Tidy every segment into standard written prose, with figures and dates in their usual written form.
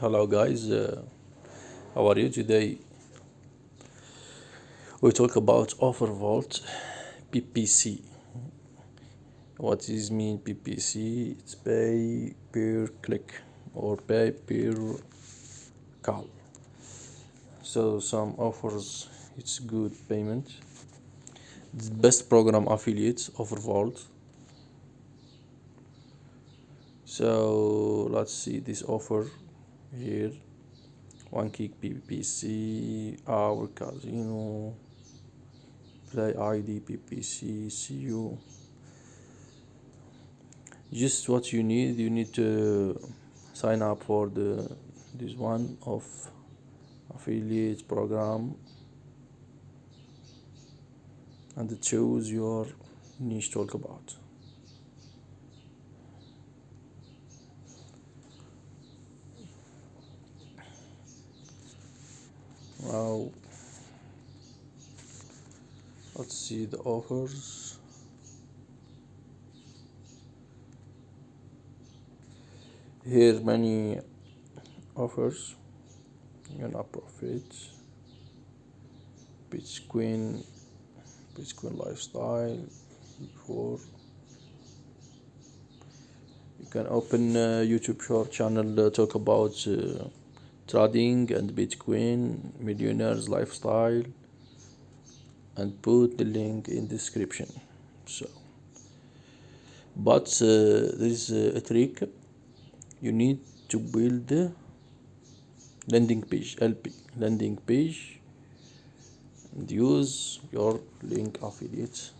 Hello guys, how are you today? We talk about offer vault PPC. What is mean PPC? It's pay per click or pay per call. So some offers it's good payment. The best program affiliates offer vault. So let's see this offer here. 1 gig PPC, our casino, play ID PPC, CU. Just what you need to sign up for this one of affiliate program and choose your niche talk about. Now let's see the offers. Here many offers. Profit, Bitcoin lifestyle. Before you can open a YouTube short channel talk about trading and Bitcoin millionaires lifestyle and put the link in description. So but there is a trick. You need to build a landing page, LP landing page, and use your link affiliate.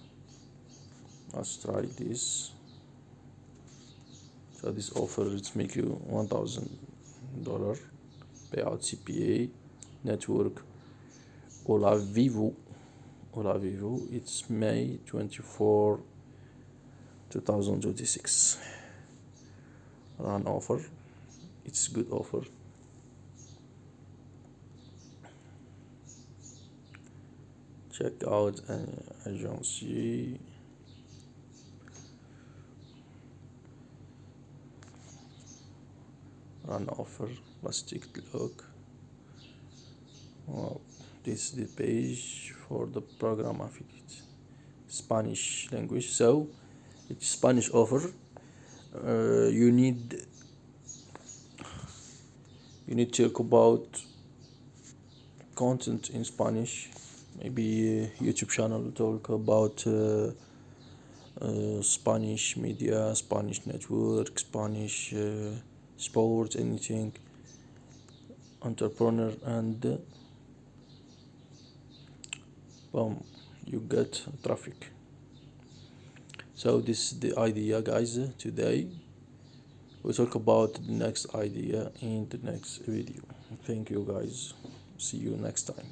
Let's try this. So this offer it's make you $1,000 payout CPA network Olavivo. It's May 24 2026 run offer. It's good offer. Check out an agency. Run offer. Let's take a look. Wow, this is the page for the program affiliate. Spanish language. So it's Spanish offer. You need to talk about content in Spanish. Maybe YouTube channel talk about Spanish media, Spanish network, Spanish sports, anything, entrepreneur, and boom, you get traffic. So this is the idea, guys. Today we talk about the next idea in the next video. Thank you, guys. See you next time.